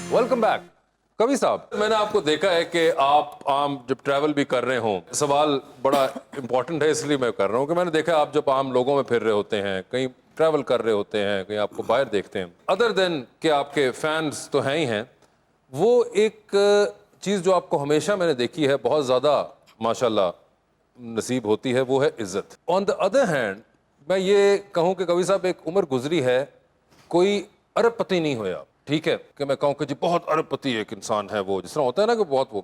Welcome back. कवि साहब, मैंने आपको देखा है कि आप आम जब ट्रैवल भी कर रहे हों, सवाल बड़ा इंपॉर्टेंट है इसलिए मैं कर रहा हूँ कि मैंने देखा आप जब आम लोगों में फिर रहे होते हैं, कहीं ट्रैवल कर रहे होते हैं, कहीं आपको बाहर देखते हैं, अदर देन कि आपके फैंस तो हैं ही हैं, वो एक चीज़ जो आपको हमेशा मैंने देखी है बहुत ज़्यादा माशाल्लाह नसीब होती है, वो है इज्जत। ऑन द अदर हैंड मैं ये कहूँ कि कवि साहब एक उम्र गुजरी है, कोई अरबपति नहीं होया, ठीक है कि मैं कहूँ कि जी बहुत अरबपति एक इंसान है, वो जिस तरह होता है ना कि बहुत वो,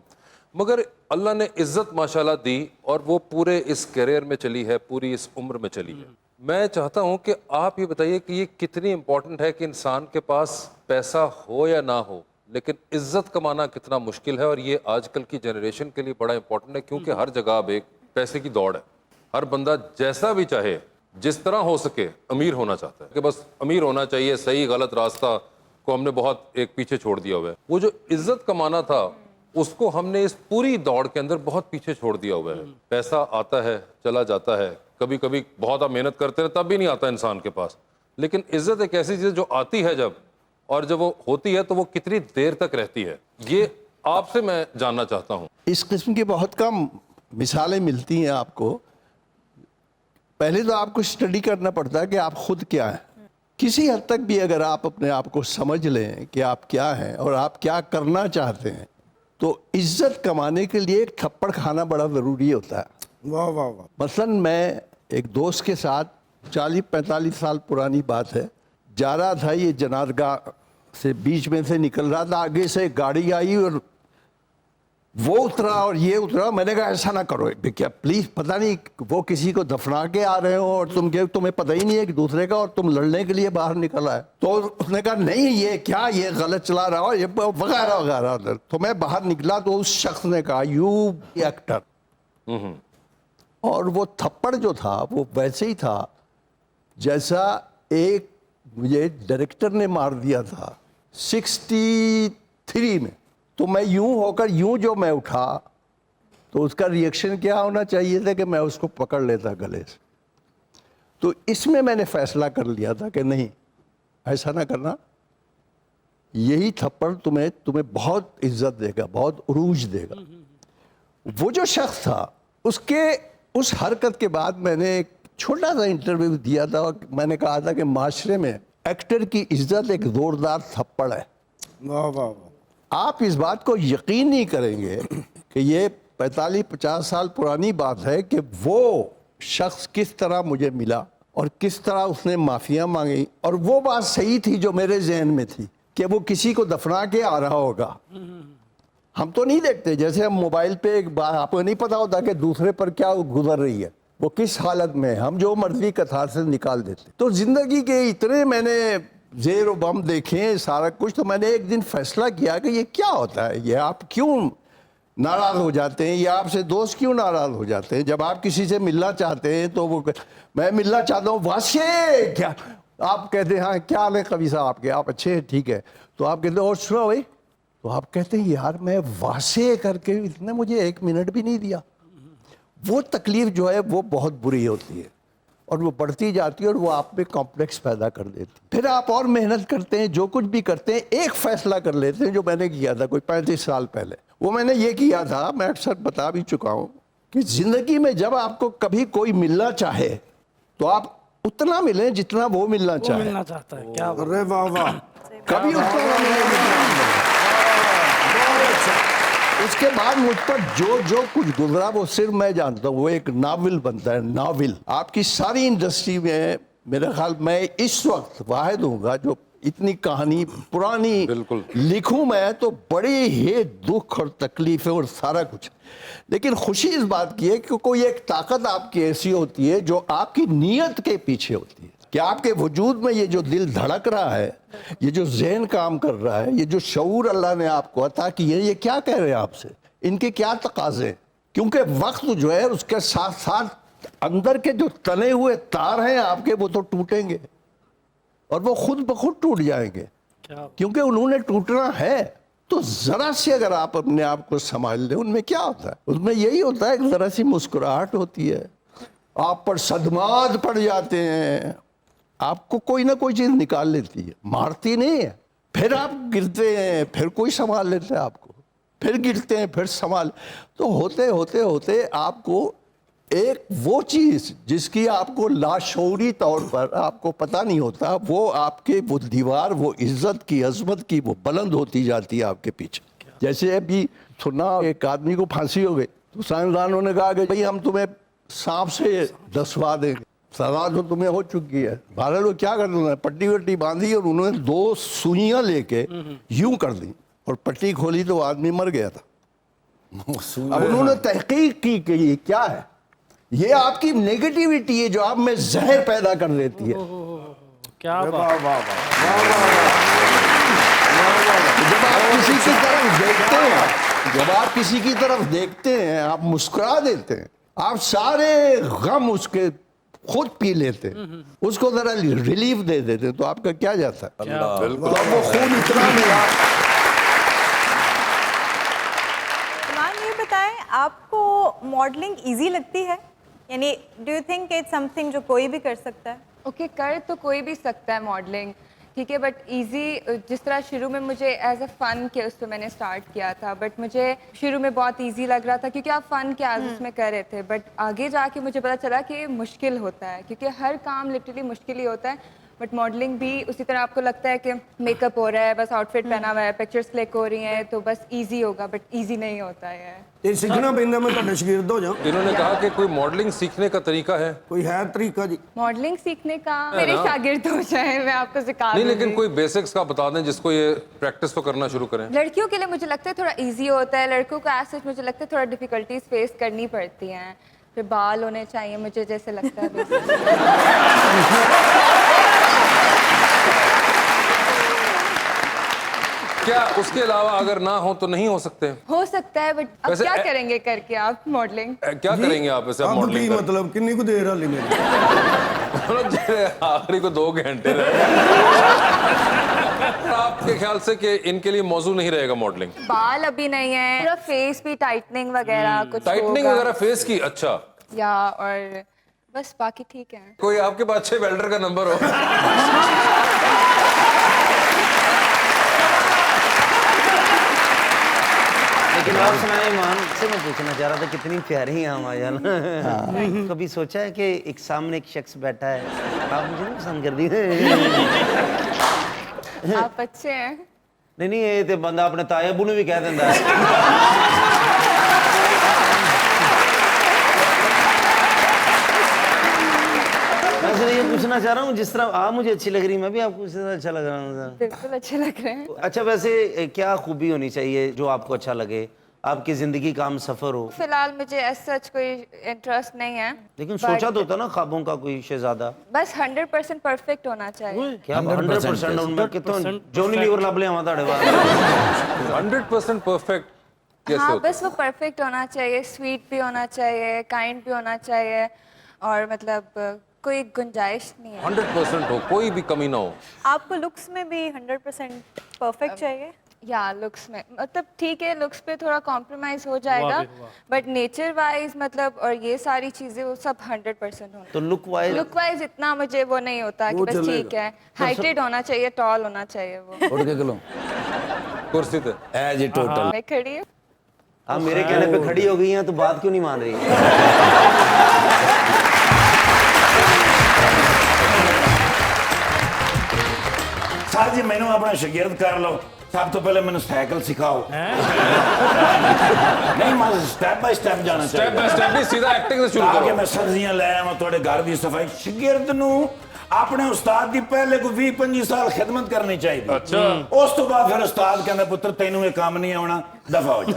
मगर अल्लाह ने इज्जत माशाल्लाह दी और वो पूरे इस करियर में चली है, पूरी इस उम्र में चली है। मैं चाहता हूँ कि आप ये बताइए कि ये कितनी इंपॉर्टेंट है कि इंसान के पास पैसा हो या ना हो, लेकिन इज्जत कमाना कितना मुश्किल है, और ये आजकल की जनरेशन के लिए बड़ा इंपॉर्टेंट है क्योंकि हर जगह अब एक पैसे की दौड़ है। हर बंदा जैसा भी चाहे, जिस तरह हो सके अमीर होना चाहता है कि बस अमीर होना चाहिए, सही गलत रास्ता को हमने बहुत एक पीछे छोड़ दिया हुआ है। वो जो इज्जत कमाना था उसको हमने इस पूरी दौड़ के अंदर बहुत पीछे छोड़ दिया हुआ है। पैसा आता है चला जाता है, कभी कभी बहुत आप मेहनत करते हैं तब भी नहीं आता इंसान के पास, लेकिन इज्जत एक ऐसी चीज़ जो आती है जब, और जब वो होती है तो वो कितनी देर तक रहती है, ये आपसे मैं जानना चाहता हूँ। इस किस्म की बहुत कम मिसालें मिलती हैं आपको। पहले तो आपको स्टडी करना पड़ता है कि आप खुद क्या हैं। किसी हद तक भी अगर आप अपने आप को समझ लें कि आप क्या हैं और आप क्या करना चाहते हैं, तो इज्जत कमाने के लिए एक थप्पड़ खाना बड़ा ज़रूरी होता है। वाह वाह वाह। मसलन मैं एक दोस्त के साथ 40-45 साल पुरानी बात है, जा रहा था, ये जनारगाह से बीच में से निकल रहा था, आगे से गाड़ी आई और वो उतरा और ये उतरा। मैंने कहा ऐसा ना करो क्या प्लीज़, पता नहीं वो किसी को दफना के आ रहे हो और तुम्हें पता ही नहीं है कि दूसरे का, और तुम लड़ने के लिए बाहर निकला है। तो उसने कहा नहीं ये क्या, ये गलत चला रहा हो, ये वगैरह वगैरह। तो मैं बाहर निकला तो उस शख्स ने कहा यू एक्टर, और वो थप्पड़ जो था वो वैसे ही था जैसा एक मुझे डायरेक्टर ने मार दिया था 63 में। तो मैं यूं होकर यूं जो मैं उठा तो उसका रिएक्शन क्या होना चाहिए था कि मैं उसको पकड़ लेता गले से। तो इसमें मैंने फैसला कर लिया था कि नहीं, ऐसा ना करना, यही थप्पड़ तुम्हें बहुत इज्जत देगा, बहुत उरूज देगा। वो जो शख्स था उसके उस हरकत के बाद मैंने एक छोटा सा इंटरव्यू दिया था और मैंने कहा था कि माशरे में एक्टर की इज्जत एक ज़ोरदार थप्पड़ है। वाह वाह वाह। आप इस बात को यकीन नहीं करेंगे कि ये 45-50 साल पुरानी बात है कि वो शख्स किस तरह मुझे मिला और किस तरह उसने माफ़ियाँ मांगी, और वो बात सही थी जो मेरे जहन में थी कि वो किसी को दफना के आ रहा होगा। हम तो नहीं देखते, जैसे हम मोबाइल पे एक बात, आपको नहीं पता होता कि दूसरे पर क्या गुजर रही है, वो किस हालत में है, हम जो मर्जी कतार से निकाल देते। तो ज़िंदगी के इतने मैंने ज़ेर व बम देखे सारा कुछ, तो मैंने एक दिन फैसला किया कि ये क्या होता है, ये आप क्यों नाराज़ हो जाते हैं, या आपसे दोस्त क्यों नाराज़ हो जाते हैं। जब आप किसी से मिलना चाहते हैं तो वो मैं मिलना चाहता हूँ, वाशे क्या आप कहते हैं, हाँ क्या हाल है कवि साहब आपके, आप अच्छे हैं, ठीक है। तो आप कहते हैं और सुनो भाई, तो आप कहते हैं यार मैं वासे करके इसने मुझे 1 मिनट भी नहीं दिया। वो तकलीफ़ जो है वो बहुत बुरी होती है और वो बढ़ती जाती है और वो आप में कॉम्प्लेक्स पैदा कर देती है। फिर आप और मेहनत करते हैं, जो कुछ भी करते हैं, एक फ़ैसला कर लेते हैं जो मैंने किया था कोई 35 साल पहले। वो मैंने ये किया था, मैं अक्सर बता भी चुका हूँ, कि ज़िंदगी में जब आपको कभी कोई मिलना चाहे तो आप उतना मिलें जितना वो मिलना चाहे। मिलना चाहता है। क्या अरे वाह वाह। कभी उतना ना मिले जितना आप मिलें। उसके बाद मुझ पर जो कुछ गुजरा वो सिर्फ मैं जानता हूँ। वो एक नावल बनता है, नावल। आपकी सारी इंडस्ट्री में मेरे ख्याल मैं इस वक्त वाहिद हूँगा जो इतनी कहानी पुरानी लिखूं मैं, तो बड़े ही दुख और तकलीफ है और सारा कुछ। लेकिन खुशी इस बात की है कि कोई एक ताकत आपकी ऐसी होती है जो आपकी नीयत के पीछे होती है, कि आपके वजूद में ये जो दिल धड़क रहा है, ये जो जहन काम कर रहा है, ये जो शऊर अल्लाह ने आपको अता की है, ये क्या कह रहे हैं आपसे, इनके क्या तकाजे। क्योंकि वक्त जो है उसके साथ साथ अंदर के जो तने हुए तार हैं आपके, वो तो टूटेंगे और वो खुद ब खुद टूट जाएंगे, क्योंकि उन्होंने टूटना है। तो ज़रा सी अगर आप अपने आप को संभाल लें, उनमें क्या होता है, उसमें यही होता है कि ज़रा सी मुस्कुराहट होती है, आप पर सदमात पड़ जाते हैं, आपको कोई ना कोई चीज़ निकाल लेती है, मारती नहीं है, پھر آپ گرتے ہیں پھر کوئی سنبھال لیتا ہے آپ کو, پھر گرتے ہیں پھر سنبھال. تو ہوتے ہوتے ہوتے آپ کو ایک وہ چیز جس کی آپ کو لاشعوری طور پر آپ کو پتہ نہیں ہوتا, وہ آپ کے وہ دیوار, وہ عزت کی, عظمت کی, وہ بلند ہوتی جاتی ہے آپ کے پیچھے. جیسے ابھی سنا ایک آدمی کو پھانسی ہو گئی تو سائنسدانوں نے کہا کہ بھئی ہم تمہیں سانپ سے دسوا دیں گے, سزا تو تمہیں ہو چکی ہے. بہرحال وہ کیا کرتے ہیں, پٹی وٹی باندھی اور انہوں نے 2 سوئیاں لے کے یوں کر دی اور پٹی کھولی تو وہ آدمی مر گیا تھا. اب انہوں نے تحقیق کی کہ یہ کیا ہے, یہ آپ کی نیگیٹیوٹی ہے جو آپ میں زہر پیدا کر دیتی ہے. کیا بات. واہ واہ جب آپ کسی کی طرف دیکھتے ہیں, جب آپ کسی کی طرف دیکھتے ہیں آپ مسکرا دیتے ہیں, آپ سارے غم اس کے خود پی لیتے ہیں, اس کو ذرا ریلیف دے دیتے, تو آپ کا کیا جاتا ہے. بالکل. تو اب وہ خون اتنا ملا. ایمان یہ بتائیں, آپ کو ماڈلنگ ایزی لگتی ہے, یعنی do you think it's something جو کوئی بھی کر سکتا ہے؟ اوکے, کر تو کوئی بھی سکتا ہے ماڈلنگ, ٹھیک ہے, بٹ ایزی جس طرح شروع میں مجھے ایز اے فن کے اس پہ میں نے اسٹارٹ کیا تھا, بٹ مجھے شروع میں بہت ایزی لگ رہا تھا کیونکہ آپ فن کے ایز اس میں کر رہے تھے, بٹ آگے جا کے مجھے پتا چلا کہ مشکل ہوتا ہے, کیونکہ ہر کام لٹرلی مشکل ہی ہوتا ہے. بٹ ماڈلنگ بھی اسی طرح آپ کو لگتا ہے کہ میک اپ ہو رہا ہے, بس آؤٹ فٹ پہنا ہوا ہے, پکچرس کلک ہو رہی ہیں تو بس ایزی ہوگا, بٹ ایزی نہیں ہوتا ہے. یہ سیکھنا پہنتا, میں تھوڑے شاگرد ہو جاؤں. انہوں نے کہا کہ کوئی ماڈلنگ سیکھنے کا طریقہ ہے, کوئی ہے طریقہ جی؟ ماڈلنگ سیکھنے کا میرے شاگرد ہو جائیں, میں آپ کو سکھا نہیں, دوں لیکن گی. کوئی بیسکس کا بتا دیں جس کو یہ پریکٹس تو کرنا شروع کریں. لڑکیوں کے لیے مجھے لگتا ہے تھوڑا ایزی ہوتا ہے, لڑکوں کو ایز سچ مجھے لگتا ہے تھوڑا ڈیفیکلٹیز فیس کرنی پڑتی ہیں. پھر بال ہونے چاہیے مجھے جیسے لگتا ہے کیا اس کے علاوہ اگر نہ ہو تو نہیں ہو سکتے؟ ہو سکتا ہے, بٹ اب ویسے کیا کریں گے کر کے آپ ماڈلنگ؟ کیا کریں گے آپ ایسے اب کی ماڈلنگ کر مطلب کنی کو دیر والی میری آخری کو 2 گھنٹے رہے. آپ کے خیال سے کہ ان کے لیے موضوع نہیں رہے گا ماڈلنگ؟ بال ابھی نہیں ہے, پورا فیس بھی ٹائٹننگ وغیرہ کچھ ٹائٹننگ وغیرہ فیس کی, اچھا, یا اور بس باقی ٹھیک ہے. کوئی آپ کے پاس اچھے ویلڈر کا نمبر ہو؟ لیکن آپ سنائیں ایمان, سے میں پوچھنا چاہ رہا تھا کتنی پیاری ہیں ہمارے یہاں. کبھی سوچا ہے کہ ایک سامنے ایک شخص بیٹھا ہے, آپ مجھے نہیں پسند کر دی؟ آپ اچھے ہیں. نہیں نہیں, یہ تو بندہ اپنے تایا ابو نے بھی کہہ دینا ہے. میں یہ پوچھنا چاہ رہا ہوں جس طرح آپ مجھے اچھی لگ رہی, میں بھی آپ کو اسی طرح اچھا لگ رہا ہوں. بالکل اچھے لگ رہے ہیں. اچھا, ویسے کیا خوبی ہونی چاہیے جو آپ کو اچھا لگے, آپ کی زندگی کا ہم سفر ہو؟ فی الحال مجھے ایس سچ کوئی انٹرسٹ نہیں ہے, لیکن سوچا تو ہوتا نا خوابوں کا کوئی شہزادہ. بس 100% پرفیکٹ ہونا چاہیے. کیا 100% ان میں کتوں جونی لیور لب لے ہوا تھاڑے بعد 100% پرفیکٹ کیسے ہاں, ہوتا بس وہ پرفیکٹ ہونا چاہیے, سویٹ بھی ہونا چاہیے, کائنڈ بھی ہونا چاہیے, اور مطلب کوئی گنجائش نہیں ہے. 100% ہو, کوئی بھی کمی نہ ہو. آپ کو لکس میں بھی 100% پرفیکٹ چاہیے؟ یا لکس میں مطلب ٹھیک ہے, لکس پہ تھوڑا کمپرومائز ہو جائے گا, بٹ نیچر وائز مطلب اور یہ ساری چیزیں وہ سب 100% ہونا. تو لک وائز لک وائز اتنا مجھے وہ نہیں ہوتا کہ بس ٹھیک ہے, ہائٹڈ ہونا چاہیے, ٹال ہونا چاہیے. وہ اٹھ کے کلو کرسی تے ایز اے ٹوٹل. میں کھڑی ہوں. آپ میرے کہنے پہ کھڑی ہو گئی ہیں تو بات کیوں نہیں مان رہی؟ سر جی مینوں اپنا شاگرد کر لو, سب تو پہلے مینوں سائیکل سکھاؤ. نہیں میں سٹیپ بائی سٹیپ جانا سٹیپ چاہیے بائی سٹیپ نہیں, سیدھا ایکٹنگ سے شروع تاکہ کرو. میں سبزیاں لے آواں, تھوڑے گھر دی صفائی. شاگرد نو اپنے استاد دی پہلے کو 20-25 سال خدمت کرنی چاہیے. اچھا, اس تو بعد پھر استاد کہندا پتر تینوں یہ کام نہیں آونا, دفع ہو جا.